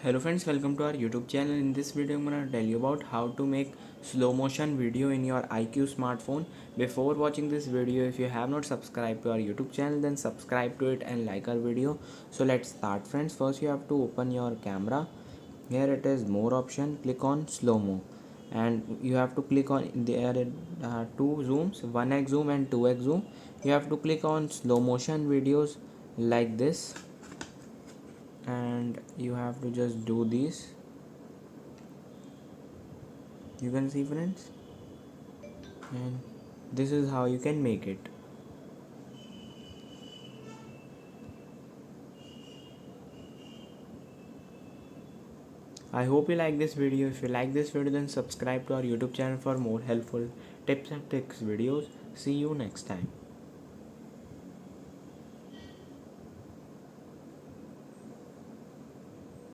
Hello friends, welcome to our YouTube channel. In this video I'm gonna tell you about how to make slow motion video in your IQOO smartphone. Before watching this video, if you have not subscribed to our YouTube channel, then subscribe to it and like our video. So let's start friends. First you have to open your camera. Here it is more option, click on slow mo, and you have to click on there two zooms, 1x zoom and 2x zoom. You have to click on slow motion videos like this, and you have to just do this. You can see friends, and this is how you can make it. I hope you like this video. If you like this video, then subscribe to our YouTube channel for more helpful tips and tricks videos. See you next time.